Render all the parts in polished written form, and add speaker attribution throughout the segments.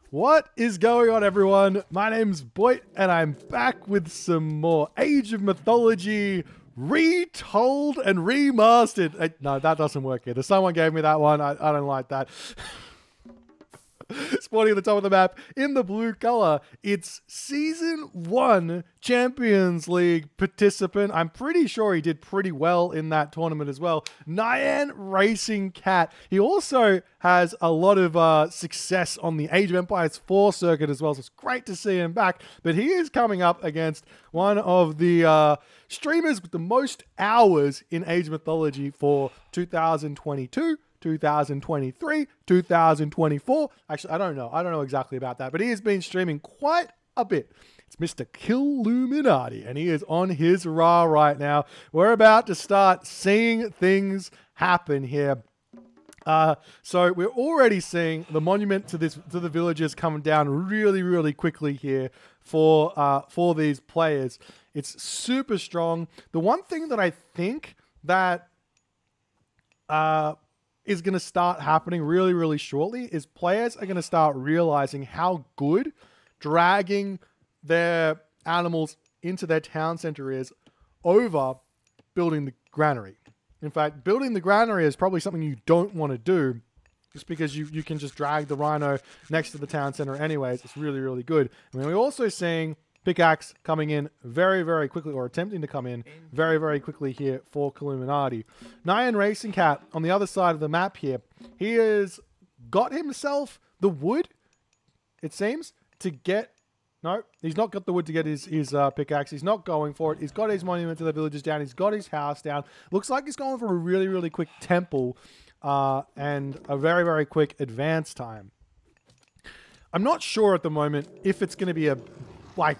Speaker 1: What is going on, everyone? My name's Boit, and I'm back with some more Age of Mythology retold and remastered. No, that doesn't work here. Someone gave me that one. I don't like that. Spawning at the top of the map in the blue color. It's Season 1 Champions League participant. I'm pretty sure he did pretty well in that tournament as well. Nyan Racing Cat. He also has a lot of success on the Age of Empires 4 circuit as well, so it's great to see him back. But he is coming up against one of the streamers with the most hours in Age of Mythology for 2022. 2023, 2024. Actually, I don't know. I don't know exactly about that, but he has been streaming quite a bit. It's Mr. Kiluminati, and he is on his Ra right now. We're about to start seeing things happen here. So we're already seeing the monument to the villagers coming down really quickly here for these players. It's super strong. The one thing that I think that is going to start happening really shortly is players are going to start realizing how good dragging their animals into their town center is over building the granary. In fact, building the granary is probably something you don't want to do just because you can just drag the rhino next to the town center anyways. It's really good. And we're also seeing pickaxe coming in very quickly, or attempting to come in very quickly here for Kiluminati. Nyan Racing Cat on the other side of the map here. He has got himself the wood, it seems, to get... No, he's not got the wood to get his pickaxe. He's not going for it. He's got his monument to the villagers down. He's got his house down. Looks like he's going for a really quick temple and a very quick advance time. I'm not sure at the moment if it's going to be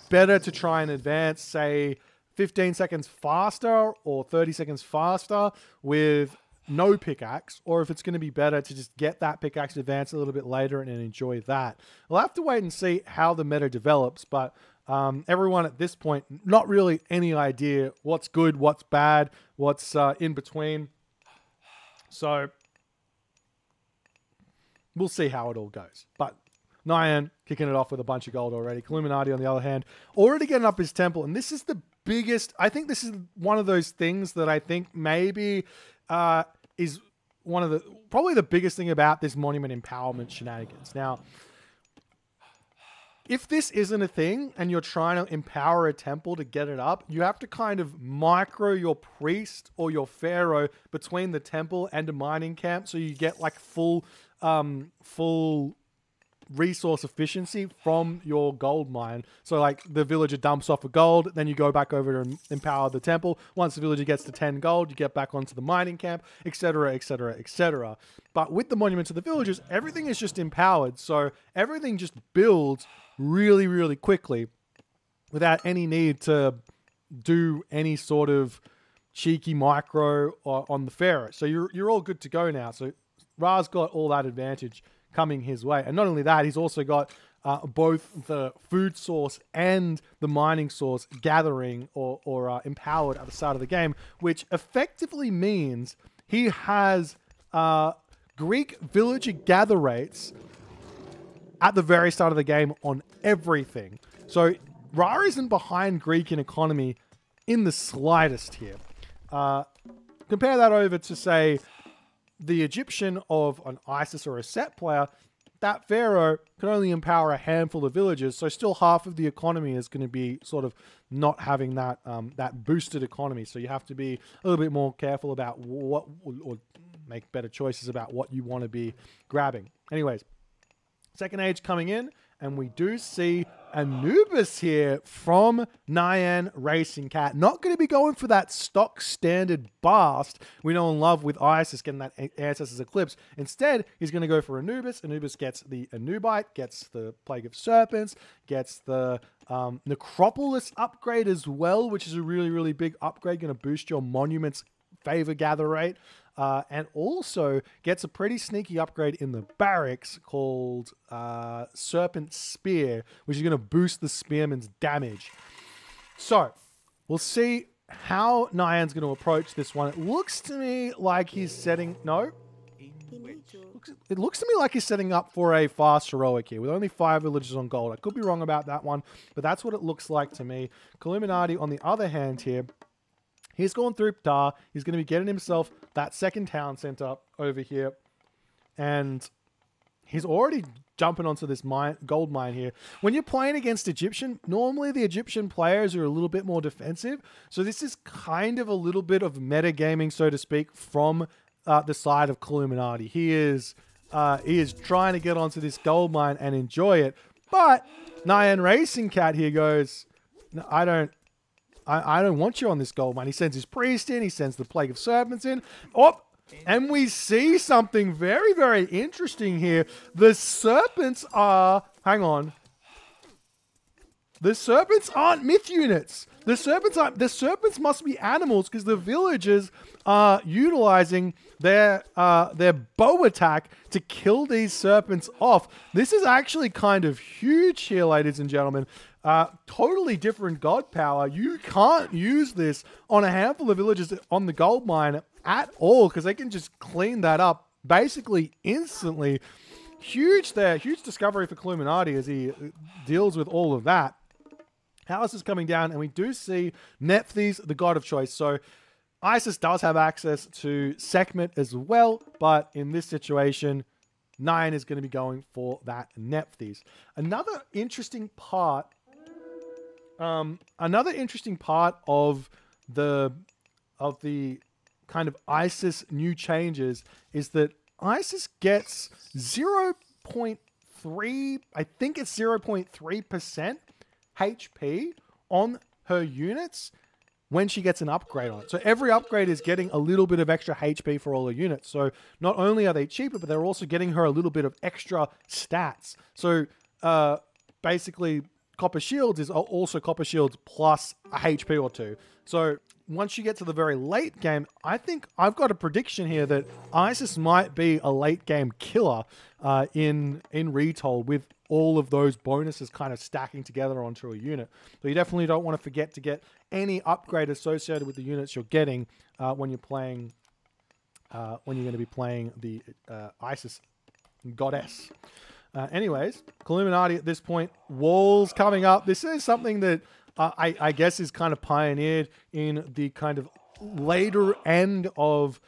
Speaker 1: better to try and advance, say, 15 seconds faster or 30 seconds faster with no pickaxe, or if it's going to be better to just get that pickaxe advance a little bit later and enjoy that. We'll have to wait and see how the meta develops, but everyone at this point, not really any idea what's good, what's bad, what's in between. So we'll see how it all goes. But Nyan kicking it off with a bunch of gold already. Kiluminati, on the other hand, already getting up his temple. And this is the biggest... I think this is one of those things that I think maybe is one of the... Probably the biggest thing about this monument empowerment shenanigans. Now, if this isn't a thing and you're trying to empower a temple to get it up, you have to kind of micro your priest or your pharaoh between the temple and a mining camp so you get like full resource efficiency from your gold mine. So like the villager dumps off a gold, then you go back over to empower the temple. Once the villager gets to 10 gold, you get back onto the mining camp, etc. But with the monument to the villagers, everything is just empowered. So everything just builds really quickly without any need to do any sort of cheeky micro on the pharaoh. So you're all good to go now. So Ra's got all that advantage coming his way. And not only that, he's also got both the food source and the mining source gathering or empowered at the start of the game, which effectively means he has Greek villager gather rates at the very start of the game on everything. So Ra isn't behind Greek in economy in the slightest here. Compare that over to, say, the Egyptian of an Isis or a Set player. That pharaoh can only empower a handful of villagers, so still half of the economy is going to be sort of not having that that boosted economy. So you have to be a little bit more careful about what, or make better choices about what you want to be grabbing. Anyways, second age coming in, and we do see Anubis here from Nyan Racing Cat. Not going to be going for that stock standard Bast we know and love with Isis getting that Ancestors Eclipse. Instead, he's going to go for Anubis. Anubis gets the Anubite, gets the Plague of Serpents, gets the Necropolis upgrade as well, which is a really big upgrade. Going to boost your Monument's favor gather rate. And also gets a pretty sneaky upgrade in the barracks called Serpent Spear, which is going to boost the Spearman's damage. So, we'll see how Nyan's going to approach this one. It looks to me like he's setting... No? It looks to me like he's setting up for a fast heroic here with only 5 villages on gold. I could be wrong about that one, but that's what it looks like to me. Kiluminati, on the other hand here, he's gone through Ptah. He's going to be getting himself that second town center over here. And he's already jumping onto this gold mine here. When you're playing against Egyptian, normally the Egyptian players are a little bit more defensive. So this is kind of a little bit of metagaming, so to speak, from the side of Kiluminati. He is trying to get onto this gold mine and enjoy it. But Nyan Racing Cat here goes, no, I don't want you on this gold mine. He sends his priest in. He sends the Plague of Serpents in. Oh, and we see something very, very interesting here. The serpents are... Hang on. The serpents aren't myth units. The serpents must be animals because the villagers are utilizing their bow attack to kill these serpents off. This is actually kind of huge here, ladies and gentlemen. Totally different god power. You can't use this on a handful of villages on the gold mine at all because they can just clean that up basically instantly. Huge there. Huge discovery for Kiluminati as he deals with all of that. House is coming down, and we do see Nephthys, the god of choice. So Isis does have access to Sekhmet as well, but in this situation, Nyan is going to be going for that Nephthys. Another interesting part of the kind of Isis new changes is that Isis gets 0.3, I think it's 0.3% HP on her units when she gets an upgrade on it. So every upgrade is getting a little bit of extra HP for all her units. So not only are they cheaper, but they're also getting her a little bit of extra stats. So basically, Copper Shields is also Copper Shields plus a HP or 2. So once you get to the very late game, I think I've got a prediction here that Isis might be a late game killer in Retold with all of those bonuses kind of stacking together onto a unit. So you definitely don't want to forget to get any upgrade associated with the units you're getting when you're playing, when you're going to be playing the Isis goddess. Anyways, Kiluminati at this point, walls coming up. This is something that I guess is kind of pioneered in the kind of later end of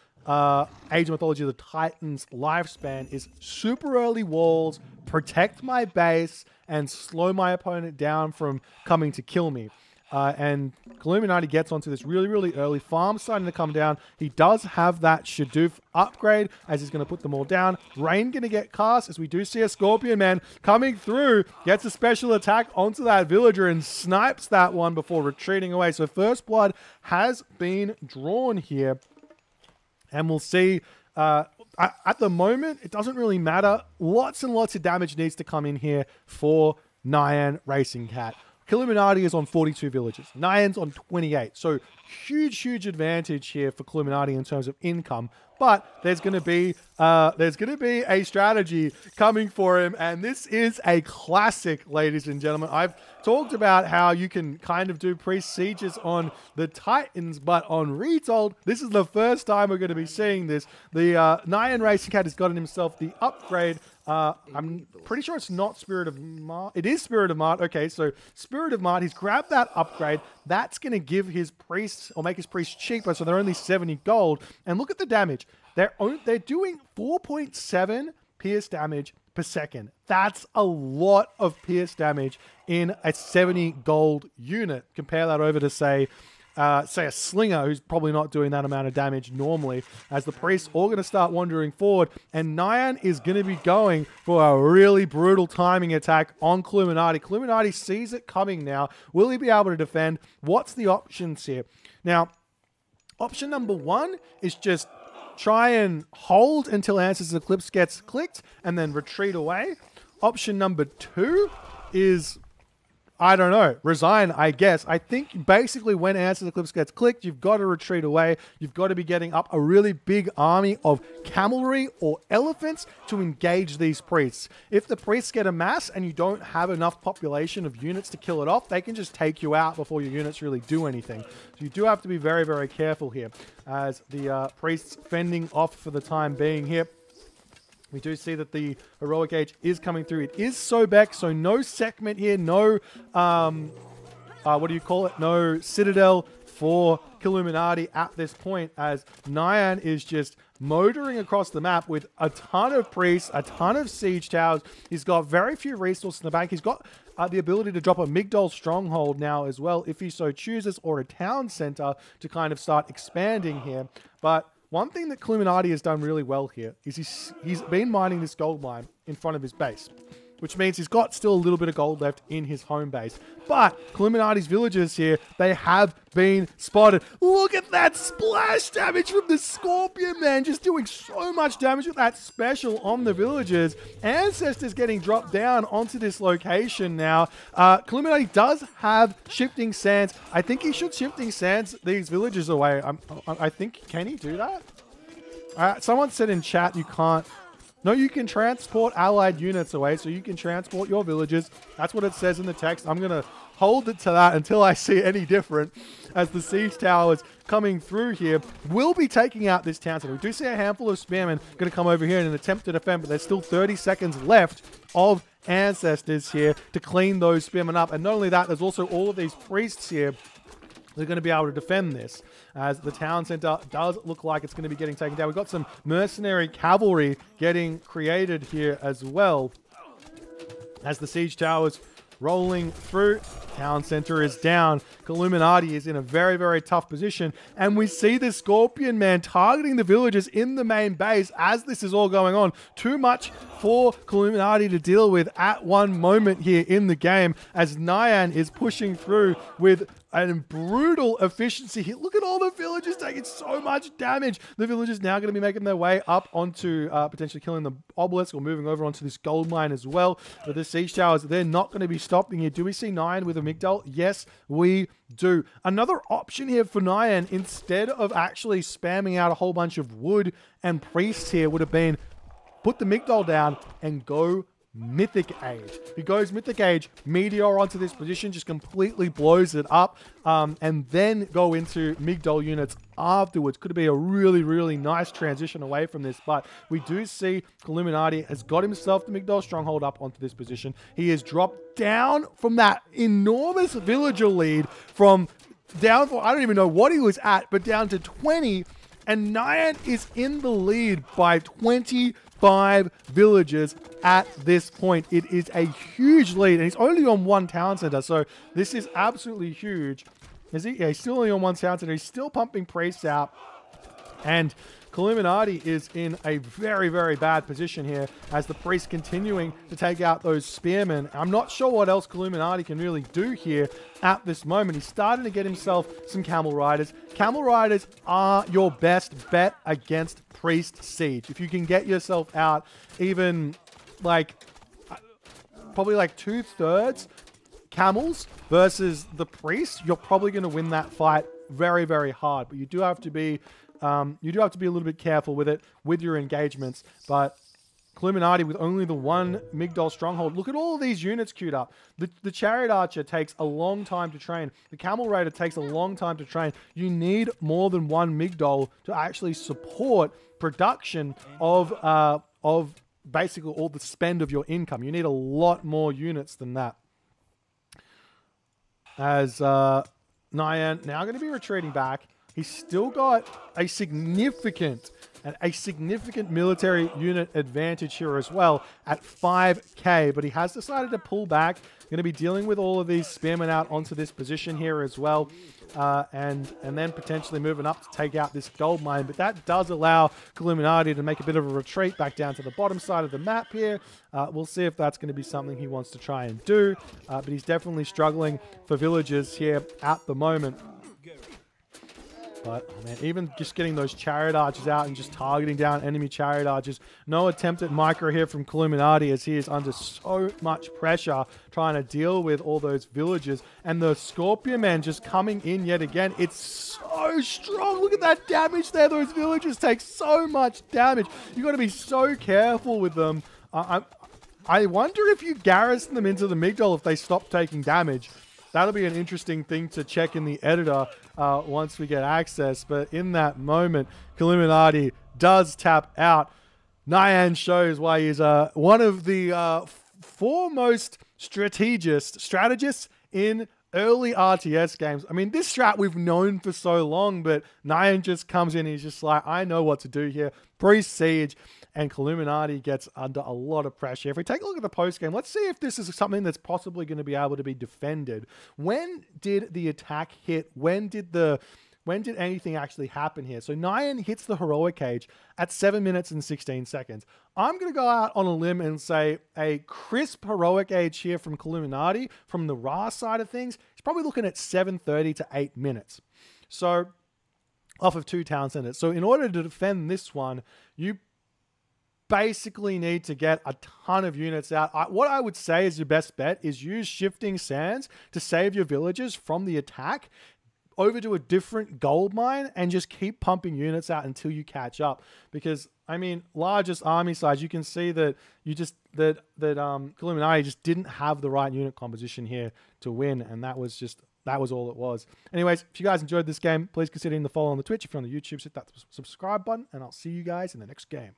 Speaker 1: Age of Mythology of the Titans lifespan is super early walls, protect my base, and slow my opponent down from coming to kill me. And Kiluminati gets onto this really, really early. Farm's starting to come down. He does have that Shadoof upgrade as he's going to put them all down. Rain going to get cast as we do see a Scorpion Man coming through. Gets a special attack onto that villager and snipes that one before retreating away. So First Blood has been drawn here. And we'll see... at the moment, it doesn't really matter. Lots and lots of damage needs to come in here for Nyan Racing Cat. Kiluminati is on 42 villages. Nyan's on 28. So huge, huge advantage here for Kiluminati in terms of income. But there's going to be a strategy coming for him, and this is a classic, ladies and gentlemen. I've talked about how you can kind of do priest sieges on the Titans, but on Retold, this is the first time we're going to be seeing this. The Nyan Racing Cat has gotten himself the upgrade. I'm pretty sure it's not Spirit of Mart. It is Spirit of Mart. Okay, so Spirit of Mart, he's grabbed that upgrade. That's going to give his priests, or make his priests cheaper, so they're only 70 gold. And look at the damage. They're doing 4.7 pierce damage per second. That's a lot of pierce damage in a 70 gold unit. Compare that over to, say a Slinger, who's probably not doing that amount of damage normally, as the priests all going to start wandering forward, and Nyan is going to be going for a really brutal timing attack on Kiluminati. Kiluminati sees it coming now. Will he be able to defend? What's the options here? Now, option number one is just try and hold until Answers Eclipse gets clicked and then retreat away. Option number two is... I don't know. Resign, I guess. I think basically when Answers Eclipse gets clicked, you've got to retreat away. You've got to be getting up a really big army of cavalry or elephants to engage these priests. If the priests get a mass and you don't have enough population of units to kill it off, they can just take you out before your units really do anything. So you do have to be very, very careful here as the priests fending off for the time being here. We do see that the heroic age is coming through. It is Sobek, so no segment here, no, what do you call it? No Citadel for Kiluminati at this point, as Nyan is just motoring across the map with a ton of priests, a ton of siege towers. He's got very few resources in the bank. He's got the ability to drop a Migdol stronghold now as well, if he so chooses, or a town center to kind of start expanding here. But one thing that Kiluminati has done really well here is he's been mining this gold mine in front of his base, which means he's got still a little bit of gold left in his home base. But Kiluminati's villagers here, they have been spotted. Look at that splash damage from the Scorpion, man. Just doing so much damage with that special on the villagers. Ancestors getting dropped down onto this location now. Kiluminati does have Shifting Sands. I think he should Shifting Sands these villagers away. I think, can he do that? Someone said in chat you can't. No, you can transport allied units away, so you can transport your villagers. That's what it says in the text. I'm going to hold it to that until I see any different, as the siege towers coming through here will be taking out this town. So we do see a handful of spearmen going to come over here in an attempt to defend, but there's still 30 seconds left of ancestors here to clean those spearmen up. And not only that, there's also all of these priests here. They're going to be able to defend this, as the town center does look like it's going to be getting taken down. We've got some mercenary cavalry getting created here as well, as the siege towers rolling through. Town center is down. Kiluminati is in a very, very tough position. And we see the Scorpion man targeting the villagers in the main base as this is all going on. Too much for Kiluminati to deal with at one moment here in the game, as Nyan is pushing through with a brutal efficiency here. Look at all the villagers taking so much damage. The villagers now going to be making their way up onto potentially killing the obelisk or moving over onto this gold mine as well. But the siege towers, they're not going to be stopping here. Do we see Nyan with a Migdol? Yes, we do. Another option here for Nyan, instead of actually spamming out a whole bunch of wood and priests here, would have been put the Migdol down and go Mythic Age. He goes Mythic Age, Meteor onto this position, just completely blows it up, and then go into Migdol units afterwards. Could be a really, really nice transition away from this, but we do see Kiluminati has got himself the Migdol stronghold up onto this position. He has dropped down from that enormous villager lead from down for, I don't even know what he was at, but down to 20, and Nyan is in the lead by 25 villagers at this point. It is a huge lead, and he's only on one town center, so this is absolutely huge. Is he? Yeah, he's still only on one town center. He's still pumping priests out, and Kiluminati is in a very, very bad position here, as the priests continuing to take out those spearmen. I'm not sure what else Kiluminati can really do here at this moment. He's starting to get himself some camel riders. Camel riders are your best bet against priest siege. If you can get yourself out even like probably like 2/3 camels versus the priest, you're probably going to win that fight very, very hard. But you do have to be a little bit careful with it, with your engagements. But Kiluminati with only the one Migdol stronghold. Look at all of these units queued up. The Chariot Archer takes a long time to train. The Camel Raider takes a long time to train. You need more than one Migdol to actually support production of basically all the spend of your income. You need a lot more units than that. As Nyan now going to be retreating back. He's still got a significant military unit advantage here as well at 5k, but he has decided to pull back. Going to be dealing with all of these spearmen out onto this position here as well, and then potentially moving up to take out this gold mine. But that does allow Kiluminati to make a bit of a retreat back down to the bottom side of the map here. We'll see if that's going to be something he wants to try and do, but he's definitely struggling for villagers here at the moment. But, oh man, even just getting those Chariot Archers out and just targeting down enemy Chariot Archers. No attempt at micro here from Kiluminati, as he is under so much pressure trying to deal with all those villagers. And the Scorpion Man just coming in yet again. It's so strong. Look at that damage there. Those villagers take so much damage. You've got to be so careful with them. I wonder if you garrison them into the Migdol if they stop taking damage. That'll be an interesting thing to check in the editor once we get access. But in that moment, Kiluminati does tap out. Nyan shows why he's one of the foremost strategists in early RTS games. I mean, this strat we've known for so long, but Nyan just comes in and he's just like, I know what to do here. Pre-siege, and Kiluminati gets under a lot of pressure. If we take a look at the post-game, let's see if this is something that's possibly going to be able to be defended. When did the attack hit? When did anything actually happen here? So Nyan hits the heroic cage at 7 minutes and 16 seconds. I'm going to go out on a limb and say a crisp heroic age here from Kiluminati, from the Ra side of things. He's probably looking at 7:30 to 8 minutes. So off of 2 town centers. So in order to defend this one, you basically need to get a ton of units out. What I would say is your best bet is use shifting sands to save your villagers from the attack over to a different gold mine and just keep pumping units out until you catch up. Because I mean, largest army size, you can see that Kiluminati just didn't have the right unit composition here to win, and that was all it was. Anyways, if you guys enjoyed this game, please consider hitting the follow on the Twitch. If you're on the YouTube, hit that subscribe button, and I'll see you guys in the next game.